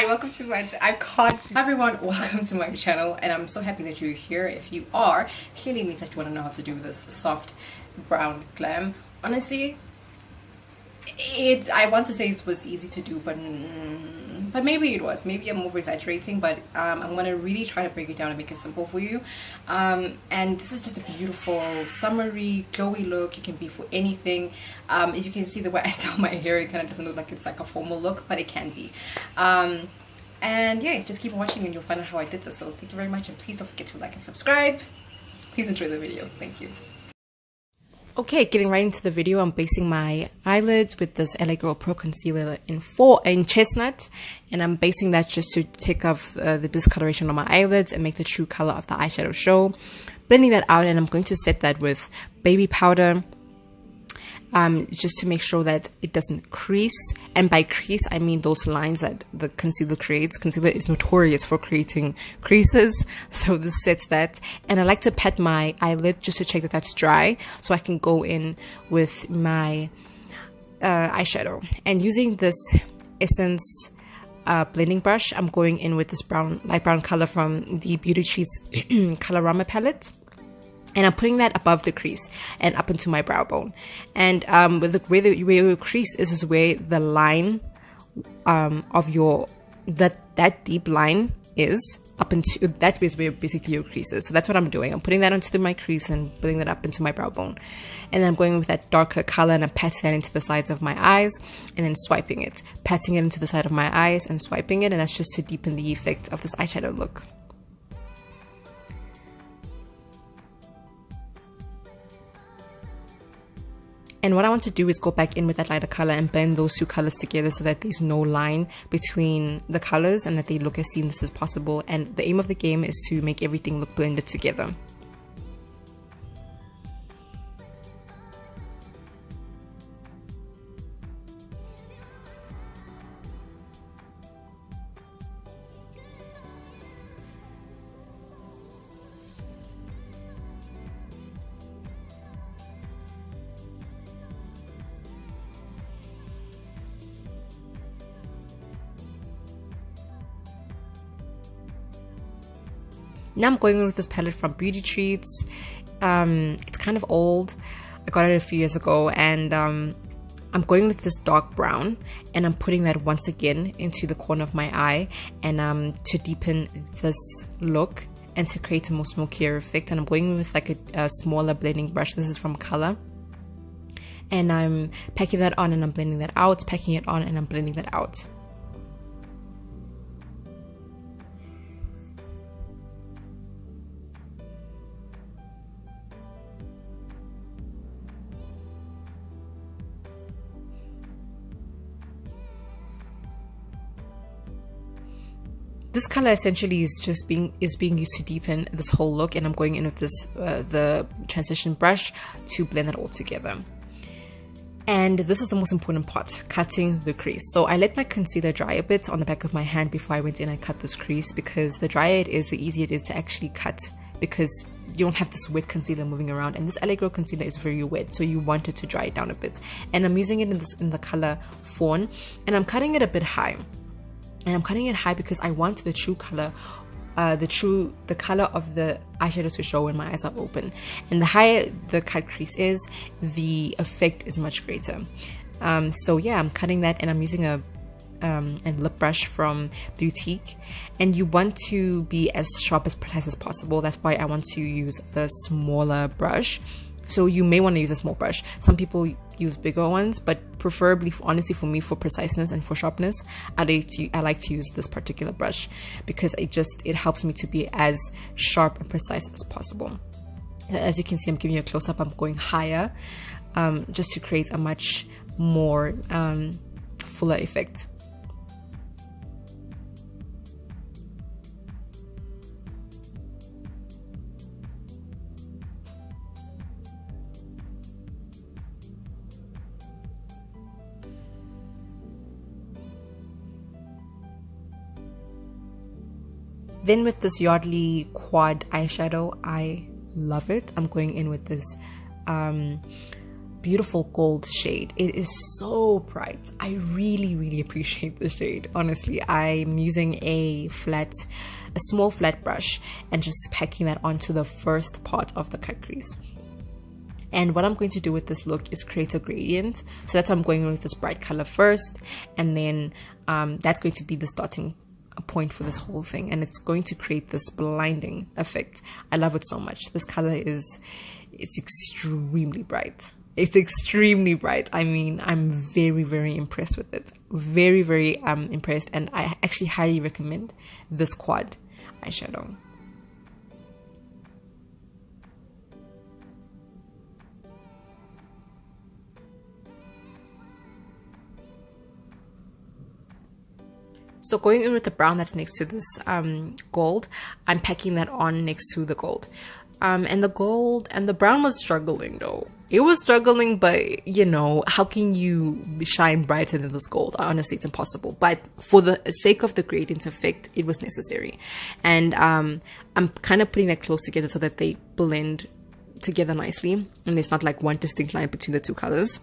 Hi, welcome to my Hi everyone, welcome to my channel, and I'm so happy that you're here. If you are, clearly means that you want to know how to do this soft brown glam. Honestly, I want to say it was easy to do, but maybe it was. Maybe I'm over exaggerating, but I'm gonna really try to break it down and make it simple for you. And this is just a beautiful summery glowy look. It can be for anything. As you can see the way I style my hair, it kind of doesn't look like it's like a formal look, but it can be. And yeah, just keep watching and you'll find out how I did this. So thank you very much, and please don't forget to like and subscribe. Please enjoy the video. Thank you. Okay, getting right into the video, I'm basing my eyelids with this LA Girl Pro Concealer in Chestnut, and I'm basing that just to take off the discoloration on my eyelids and make the true color of the eyeshadow show. Blending that out, and I'm going to set that with baby powder, just to make sure that it doesn't crease. And by crease, I mean those lines that the concealer creates. Concealer is notorious for creating creases, so this sets that. And I like to pat my eyelid just to check that that's dry, so I can go in with my eyeshadow. And using this Essence blending brush, I'm going in with this light brown color from the Beauty Cheats Colorama palette. And I'm putting that above the crease and up into my brow bone. And with where your crease is where the line of your that deep line is up into, that is where basically your crease is. So that's what I'm doing. I'm putting that onto my crease and putting that up into my brow bone. And then I'm going with that darker color and I'm patting that into the sides of my eyes and then swiping it, patting it into the side of my eyes and swiping it. And that's just to deepen the effect of this eyeshadow look. And what I want to do is go back in with that lighter color and blend those two colors together so that there's no line between the colors and that they look as seamless as possible. And the aim of the game is to make everything look blended together. Now I'm going in with this palette from Beauty Treats. It's kind of old. I got it a few years ago, and I'm going with this dark brown, and I'm putting that once again into the corner of my eye, and to deepen this look and to create a more smokier effect. And I'm going with like a smaller blending brush. This is from Color, and I'm packing that on and I'm blending that out, packing it on and I'm blending that out. This color essentially is just being used to deepen this whole look, and I'm going in with this the transition brush to blend it all together. And this is the most important part, cutting the crease. So I let my concealer dry a bit on the back of my hand before I went in and cut this crease, because the drier it is, the easier it is to actually cut, because you don't have this wet concealer moving around. And this LA Girl concealer is very wet, so you want it to dry it down a bit. And I'm using it in the color Fawn, and I'm cutting it a bit high. And I'm cutting it high because I want the true color, the color of the eyeshadow to show when my eyes are open. And the higher the cut crease is, the effect is much greater. So yeah, I'm cutting that, and I'm using a lip brush from Boutique. And you want to be as sharp, as precise as possible. That's why I want to use a smaller brush. So you may want to use a small brush. Some people use bigger ones, but preferably, honestly, for me, for preciseness and for sharpness, I like to use this particular brush, because it helps me to be as sharp and precise as possible. As you can see, I'm giving you a close-up. I'm going higher, just to create a much more fuller effect. Then with this Yardley Quad eyeshadow, I love it. I'm going in with this beautiful gold shade. It is so bright. I really appreciate the shade. Honestly, I'm using a small flat brush and just packing that onto the first part of the cut crease. And what I'm going to do with this look is create a gradient. So that's why I'm going with this bright color first, and then that's going to be the starting point for this whole thing, and it's going to create this blinding effect. I love it so much. This color it's extremely bright. It's extremely bright. I mean, I'm very impressed with it. Very impressed, and I actually highly recommend this quad eyeshadow. So going in with the brown that's next to this gold, I'm packing that on next to the gold. And the gold and the brown was struggling though. It was struggling, but you know, how can you shine brighter than this gold? Honestly, it's impossible. But for the sake of the gradient effect, it was necessary. And I'm kind of putting that close together so that they blend together nicely. And there's not like one distinct line between the two colors.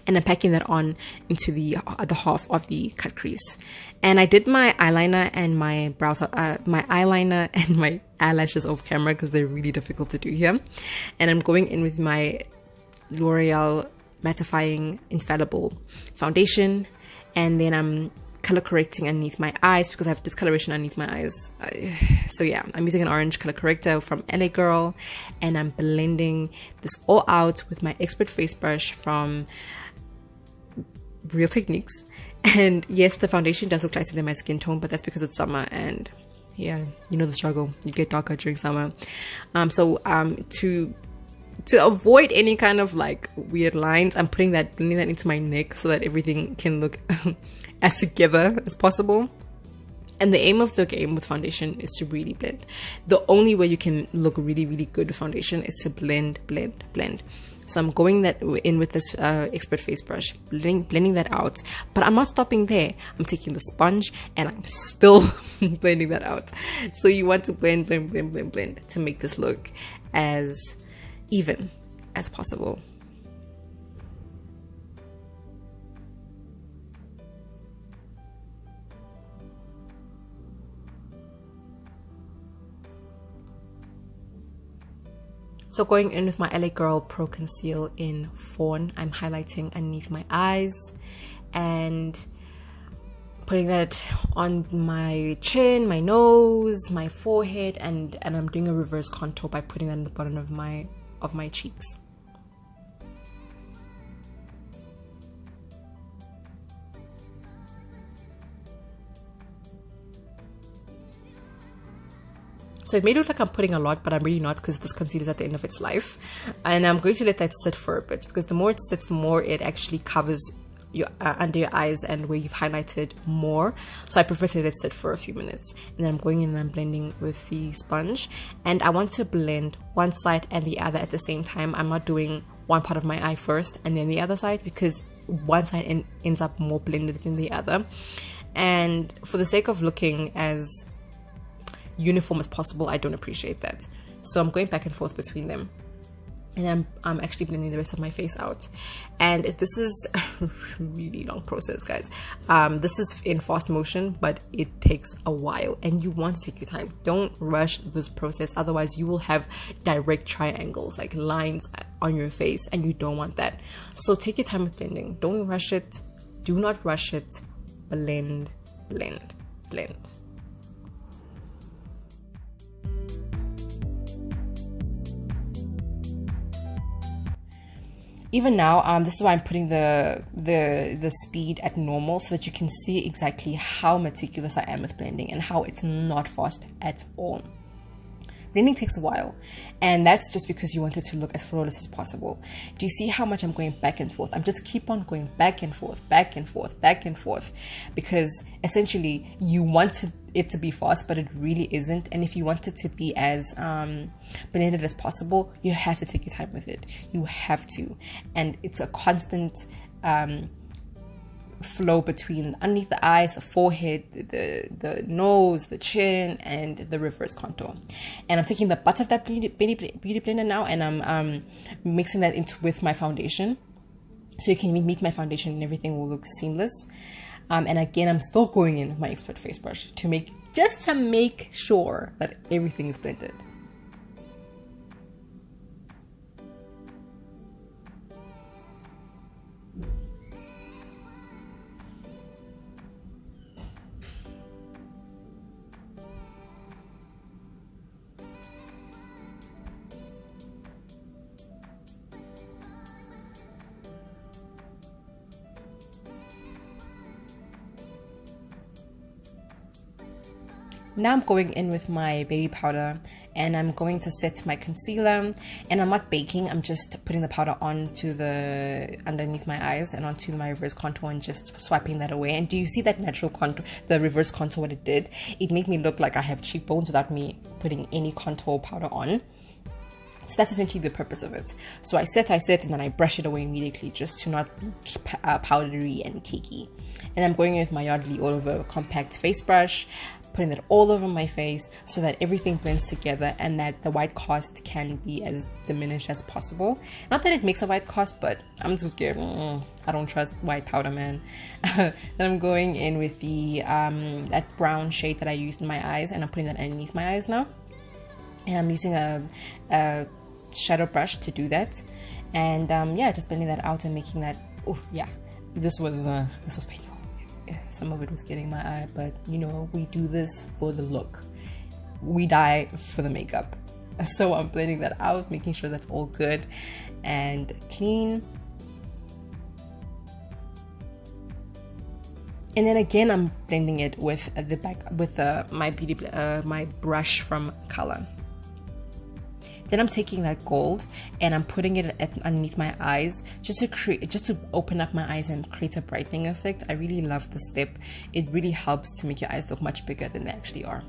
And I'm packing that on into the other half of the cut crease. And I did my eyeliner and my brows, my eyeliner and my eyelashes off camera because they're really difficult to do here. And I'm going in with my L'Oreal Mattifying Infallible foundation, and then I'm color correcting underneath my eyes because I have discoloration underneath my eyes. So yeah, I'm using an orange color corrector from LA Girl, and I'm blending this all out with my expert face brush from Real Techniques. And yes, the foundation does look lighter than my skin tone, but that's because it's summer, and yeah, you know the struggle. You get darker during summer. To avoid any kind of like weird lines, I'm blending that into my neck so that everything can look as together as possible. And the aim of the game with foundation is to really blend. The only way you can look really good with foundation is to blend. So I'm going in with this expert face brush, blending that out. But I'm not stopping there. I'm taking the sponge and I'm still blending that out. So you want to blend to make this look as even as possible. So going in with my LA Girl Pro Conceal in Fawn, I'm highlighting underneath my eyes and putting that on my chin, my nose, my forehead, and I'm doing a reverse contour by putting that in the bottom of my cheeks. So it may look like I'm putting a lot, but I'm really not, because this concealer is at the end of its life. And I'm going to let that sit for a bit, because the more it sits, the more it actually covers your under your eyes and where you've highlighted more. So I prefer to let it sit for a few minutes. And then I'm going in and I'm blending with the sponge. And I want to blend one side and the other at the same time. I'm not doing one part of my eye first and then the other side, because one side ends up more blended than the other. And for the sake of looking as uniform as possible, I don't appreciate that. So I'm going back and forth between them, and I'm actually blending the rest of my face out. And this is a really long process, guys. This is in fast motion, but it takes a while, and you want to take your time. Don't rush this process, otherwise you will have direct triangles, like lines on your face, and you don't want that. So take your time with blending. Don't rush it. Do not rush it. Blend, blend, blend. Even now, this is why I'm putting the speed at normal, so that you can see exactly how meticulous I am with blending and how it's not fast at all. Blending takes a while, and that's just because you want it to look as flawless as possible. Do you see how much I'm going back and forth? I'm just keep on going back and forth, back and forth, back and forth, because essentially you want it to be fast, but it really isn't. And if you want it to be as blended as possible, you have to take your time with it. You have to, and it's a constant flow between underneath the eyes, the forehead, the nose, the chin, and the reverse contour. And I'm taking the butt of that beauty blender now, and I'm mixing that into with my foundation, so you can meet my foundation and everything will look seamless. And again, I'm still going in with my expert face brush to make sure that everything is blended. Now I'm going in with my baby powder, and I'm going to set my concealer, and I'm not baking, I'm just putting the powder onto the underneath my eyes and onto my reverse contour and just swiping that away. And do you see that natural contour, the reverse contour, what it did? It made me look like I have cheekbones without me putting any contour powder on. So that's essentially the purpose of it. So I set, and then I brush it away immediately just to not be powdery and cakey. And I'm going in with my Yardley All Over Compact Face Brush, putting that all over my face so that everything blends together and that the white cast can be as diminished as possible. Not that it makes a white cast, but I'm too scared. I don't trust white powder, man. Then I'm going in with the that brown shade that I used in my eyes, and I'm putting that underneath my eyes now. And I'm using a shadow brush to do that. And yeah, just blending that out and making that. Oh yeah, this was painful. Some of it was getting my eye, but you know, we do this for the look. We die for the makeup. So I'm blending that out, making sure that's all good and clean. And then again, I'm blending it with the back with my brush from Color. Then I'm taking that gold and I'm putting it underneath my eyes just to open up my eyes and create a brightening effect. I really love this step. It really helps to make your eyes look much bigger than they actually are.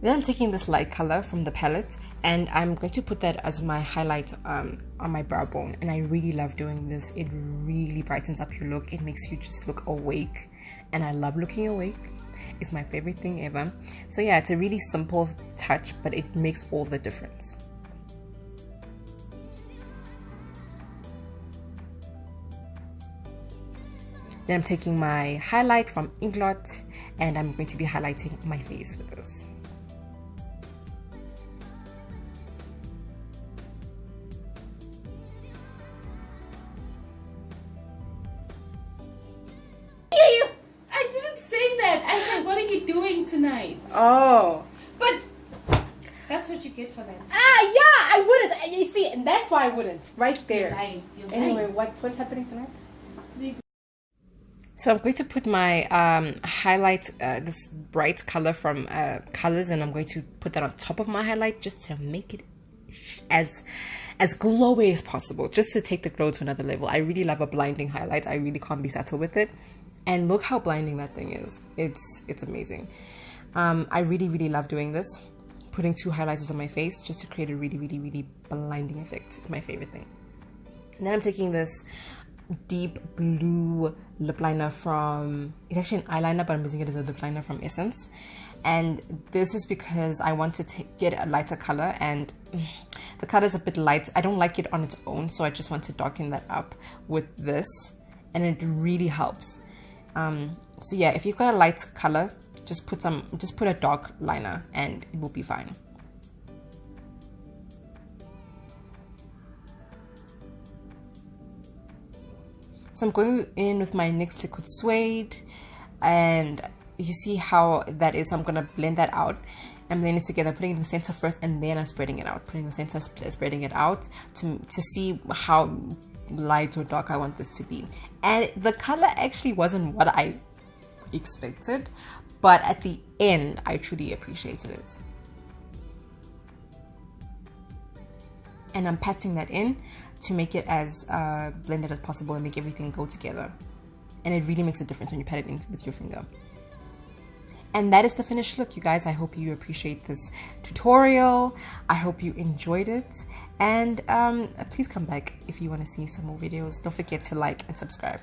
Then I'm taking this light color from the palette and I'm going to put that as my highlight on my brow bone. And I really love doing this. It really brightens up your look. It makes you just look awake. And I love looking awake. It's my favorite thing ever. So yeah, it's a really simple touch, but it makes all the difference. Then I'm taking my highlight from Inglot and I'm going to be highlighting my face with this. Tonight. Oh. But that's what you get for that. Yeah, I wouldn't. You see, and that's why I wouldn't. Right there. You're lying. You're anyway, lying. what's happening tonight? So I'm going to put my highlight, this bright color from Colors, and I'm going to put that on top of my highlight just to make it as glowy as possible, just to take the glow to another level. I really love a blinding highlight. I really can't be subtle with it. And look how blinding that thing is. It's amazing. I really love doing this, putting two highlighters on my face just to create a really blinding effect. It's my favorite thing. And then I'm taking this deep blue lip liner from, it's actually an eyeliner, but I'm using it as a lip liner from Essence. And this is because I want to get a lighter color, and the color is a bit light. I don't like it on its own, so I just want to darken that up with this, and it really helps. So yeah, if you've got a light color, just put a dark liner and it will be fine. So I'm going in with my NYX Liquid Suede, and you see how that is. I'm gonna blend that out and blend it together, putting it in the center first, and then I'm spreading it out, putting the center, spreading it out to see how light or dark I want this to be. And the color actually wasn't what I expected, but at the end I truly appreciated it. And I'm patting that in to make it as blended as possible and make everything go together. And it really makes a difference when you pat it in with your finger. And that is the finished look, you guys. I hope you appreciate this tutorial. I hope you enjoyed it. And please come back if you want to see some more videos. Don't forget to like and subscribe.